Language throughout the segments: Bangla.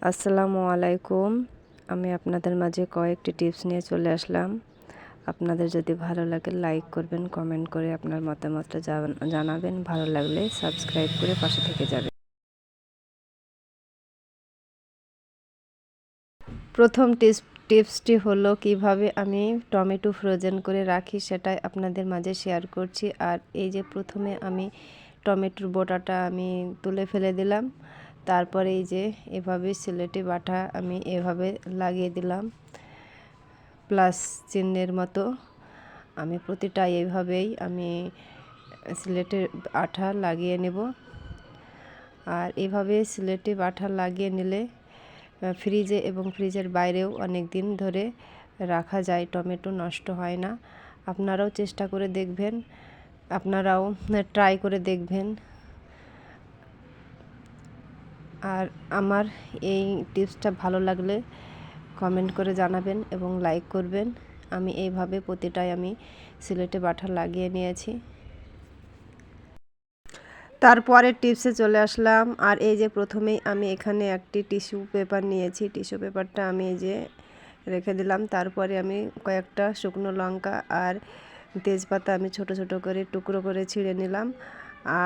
আসসালামু আলাইকুম। আমি আপনাদের মাঝে কয়েকটি টিপস নিয়ে চলে আসলাম। আপনাদের যদি ভালো লাগে লাইক করবেন, কমেন্ট করে আপনার মতামতটা জানাবেন। ভালো লাগলে সাবস্ক্রাইব করে পাশে থেকে যাবেন। প্রথম টিপসটি হলো কিভাবে আমি টমেটো ফ্রোজেন করে রাখি, সেটাই আপনাদের মাঝে শেয়ার করছি। আর এই যে প্রথমে আমি টমেটোর বোটাটা আমি তুলে ফেলে দিলাম। তারপরে এই যে এভাবে সিলেটে বাটা আমি এভাবে লাগিয়ে দিলাম প্লাস চিহ্নের মতো। আমি প্রতিটা এইভাবেই আমি সিলেটের আঠা লাগিয়ে নেব। আর এভাবে সিলেটে আঠা লাগিয়ে নিলে ফ্রিজে এবং ফ্রিজের বাইরেও অনেক দিন ধরে রাখা যায়, টমেটো নষ্ট হয় না। আপনারাও চেষ্টা করে দেখবেন, আপনারাও ট্রাই করে দেখবেন। আর আমার এই টিপসটা ভালো লাগলে কমেন্ট করে জানাবেন এবং লাইক করবেন। আমি এইভাবে প্রতিটাই আমি সিলেটে বাটা লাগিয়ে নিয়েছি। তারপরের টিপসে চলে আসলাম। আর এই যে প্রথমেই আমি এখানে একটি টিস্যু পেপার নিয়েছি। টিস্যু পেপারটা আমি এই যে রেখে দিলাম। তারপরে আমি কয়েকটা শুকনো লঙ্কা আর তেজপাতা আমি ছোট ছোট করে টুকরো করে ছিঁড়ে নিলাম।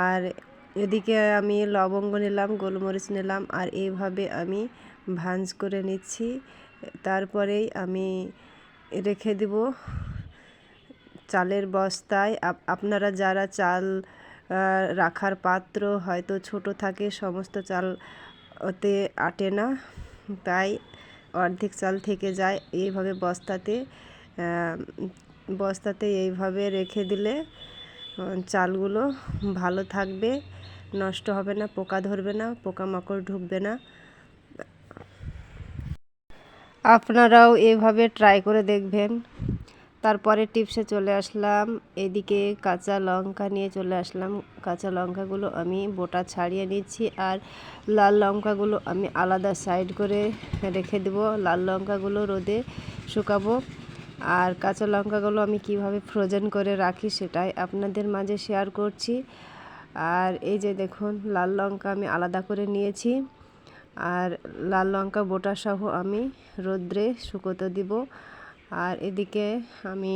আর এদিকে আমি লবঙ্গ নিলাম, গোলমরিচ নিলাম। আর এইভাবে আমি ভাঁজ করে নিচ্ছি। তারপরেই আমি রেখে দেব চালের বস্তায়। আপনারা যারা চাল রাখার পাত্র হয়তো ছোট থাকে, সমস্ত চাল ওতে আটে না, তাই অর্ধেক চাল থেকে যায়। এইভাবে বস্তাতে এইভাবে রেখে দিলে চালগুলো ভালো থাকবে, নষ্ট হবে না, পোকা ধরবে না, পোকামাকড় ঢুকবে না। আপনারাও এভাবে ট্রাই করে দেখবেন। তারপরে টিপসে চলে আসলাম। এদিকে কাঁচা লঙ্কা নিয়ে চলে আসলাম। কাঁচা লঙ্কাগুলো আমি বোটা ছাড়িয়ে নিচ্ছি। আর লাল লঙ্কাগুলো আমি আলাদা সাইড করে রেখে দেব। লাল লঙ্কাগুলো রোদে শুকাবো। আর কাঁচা লঙ্কাগুলো আমি কিভাবে ফ্রোজেন করে রাখি সেটাই আপনাদের মাঝে শেয়ার করছি। আর এই যে দেখুন, লাল লঙ্কা আমি আলাদা করে নিয়েছি। আর লাল লঙ্কা বোটা সহ আমি রোদ্রে শুকোতে দিব। আর এদিকে আমি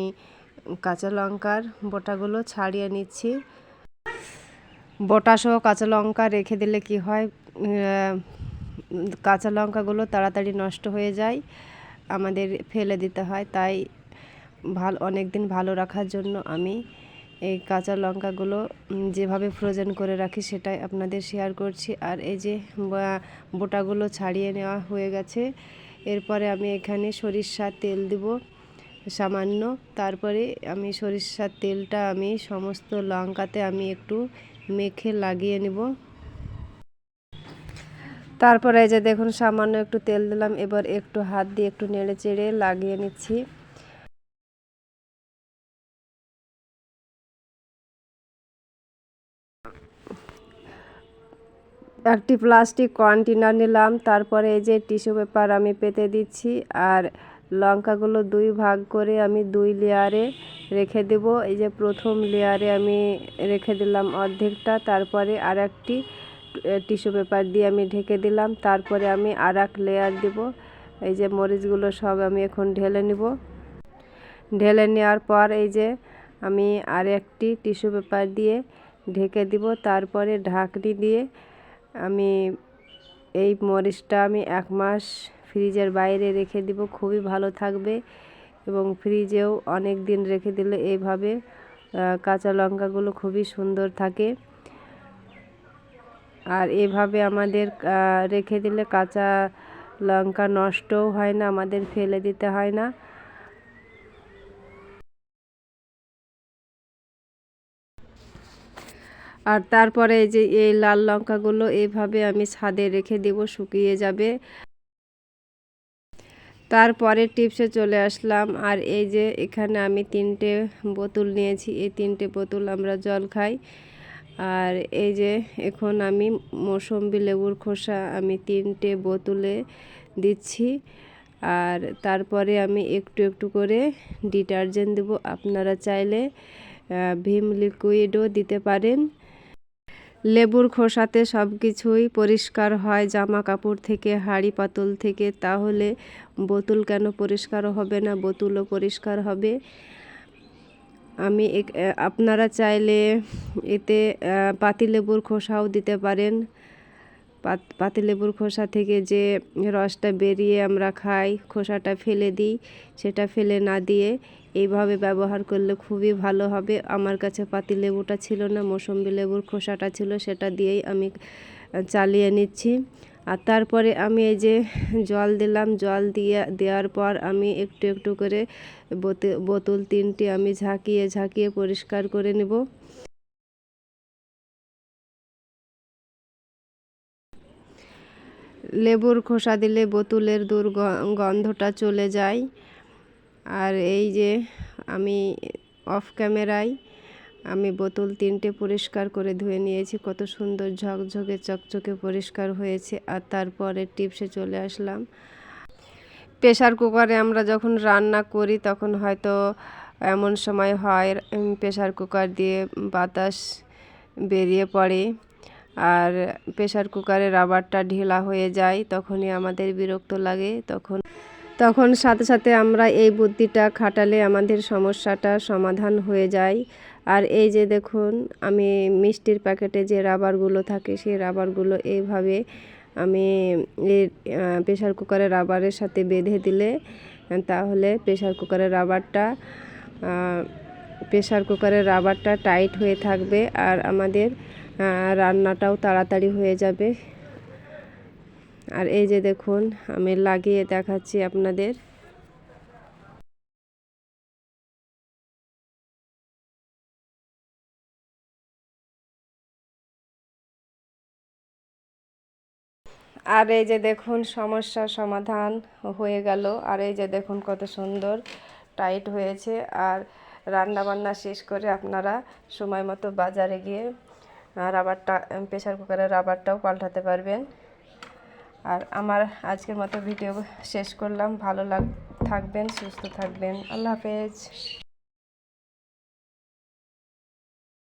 কাঁচা লঙ্কার বোটাগুলো ছাড়িয়ে নিচ্ছি। বোটা সহ কাঁচা লঙ্কা রেখে দিলে কি হয়, কাঁচা লঙ্কাগুলো তাড়াতাড়ি নষ্ট হয়ে যায়, আমাদের ফেলে দিতে হয়। তাই অনেক দিন ভালো রাখার জন্য আমি এই কাঁচা লঙ্কাগুলো যেভাবে ফ্রোজেন করে রাখি সেটাই আপনাদের শেয়ার করছি। আর এই যে বোটাগুলো ছাড়িয়ে নেওয়া হয়ে গেছে। এরপরে আমি এখানে সরিষার তেল দিব সামান্য। তারপরে আমি সরিষার তেলটা আমি সমস্ত লঙ্কাতে আমি একটু মেখে লাগিয়ে নেব। তারপরে এই যে দেখুন, সামান্য একটু তেল দিলাম। এবার একটু হাত দিয়ে একটু নেড়ে চেড়ে লাগিয়ে নিচ্ছি। একটি প্লাস্টিক কন্টেনার নিলাম। তারপরে এই যে টিস্যু পেপার আমি পেতে দিচ্ছি। আর লঙ্কাগুলো দুই ভাগ করে আমি 2 লেয়ারে রেখে দেব। এই যে প্রথম লেয়ারে আমি রেখে দিলাম অর্ধেকটা। তারপরে আর একটি টিস্যু পেপার দিয়ে আমি ঢেকে দিলাম। তারপরে আমি আর এক লেয়ার দেব। এই যে মরিচগুলো সব আমি এখন ঢেলে নিব। ঢেলে নেওয়ার পর এই যে আমি আর একটি টিস্যু পেপার দিয়ে ঢেকে দিব। তারপরে ঢাকনি দিয়ে আমি এই মরিচটা আমি 1 মাস ফ্রিজের বাইরে রেখে দিব, খুবই ভালো থাকবে। এবং ফ্রিজেও অনেক দিন রেখে দিলে এইভাবে কাঁচা লঙ্কাগুলো খুবই সুন্দর থাকে। আর এভাবে আমাদের রেখে দিলে কাঁচা লঙ্কা নষ্টও হয় না, আমাদের ফেলে দিতে হয় না। আর তারপরে এই যে এই লাল লঙ্কাগুলো এইভাবে আমি ছাদে রেখে দেব, শুকিয়ে যাবে। তারপরে টিপসে চলে আসলাম। আর এই যে এখানে আমি 3টে বোতল নিয়েছি। এই 3টে বোতল আমরা জল খাই। আর এই যে এখন আমি মৌসুম্বি লেবুর খোসা আমি 3টে বোতলে দিচ্ছি। আর তারপরে আমি একটু একটু করে ডিটারজেন্ট দেব। আপনারা চাইলে ভিম লিকুইডও দিতে পারেন। লেবুর খোসাতে সব কিছুই পরিষ্কার হয়, জামা কাপড় থেকে, হাঁড়ি পাতল থেকে, তাহলে বোতল কেন পরিষ্কার হবে না? বোতলও পরিষ্কার হবে। আমি আপনারা চাইলে এতে পাতিলেবুর খোসাও দিতে পারেন। পাতিলেবুর খোসা থেকে যে রসটা বেরিয়ে আমরা খাই, খোসাটা ফেলে দিই, সেটা ফেলে না দিয়ে এইভাবে ব্যবহার করলে খুবই ভালো হবে। আমার কাছে পাতিলেবুটা ছিল না, মৌসুম্বি লেবুর খোসাটা ছিল, সেটা দিয়েই আমি চালিয়ে নিচ্ছি। আর তারপরে আমি এই যে জল দিলাম, জল দেওয়ার পর আমি একটু একটু করে বোতল 3টি আমি ঝাঁকিয়ে ঝাঁকিয়ে পরিষ্কার করে নেব। লেবুর খোসা দিলে বোতলের দুর্গন্ধটা চলে যায়। আর এই যে আমি অফ ক্যামেরায় আমি বোতল 3টে পরিষ্কার করে ধুয়ে নিয়েছি, কত সুন্দর ঝকঝকে চকচকে পরিষ্কার হয়েছে। আর তারপরে টিপসে চলে আসলাম। প্রেসার কুকারে আমরা যখন রান্না করি তখন হয়তো এমন সময় হয় প্রেসার কুকার দিয়ে বাতাস বেরিয়ে পড়ে আর প্রেসার কুকারের রাবারটা ঢিলা হয়ে যায়, তখনই আমাদের বিরক্ত লাগে। তখন সাথে সাথে আমরা এই বুদ্ধিটা খাটালে আমাদের সমস্যাটা সমাধান হয়ে যায়। আর এই যে দেখুন, আমি মিষ্টির প্যাকেটে যে রাবারগুলো থাকে সেই রাবারগুলো এইভাবে আমি প্রেসার কুকারের রাবারের সাথে বেঁধে দিলে তাহলে প্রেসার কুকারের রাবারটা টাইট হয়ে থাকবে আর আমাদের রান্নাটাও তাড়াতাড়ি হয়ে যাবে। আর এই যে দেখুন, আমি লাগিয়ে দেখাচ্ছি আপনাদের। আর এই যে দেখুন, সমস্যার সমাধান হয়ে গেল। আর এই যে দেখুন কত সুন্দর টাইট হয়েছে। আর রান্না বান্না শেষ করে আপনারা সময় মতো বাজারে গিয়ে প্রেসার কুকারের রাবারটাও পাল্টাতে পারবেন। আর আমার আজকের মতো ভিডিও শেষ করলাম। ভালো থাকবেন, সুস্থ থাকবেন। আল্লাহ হাফেজ।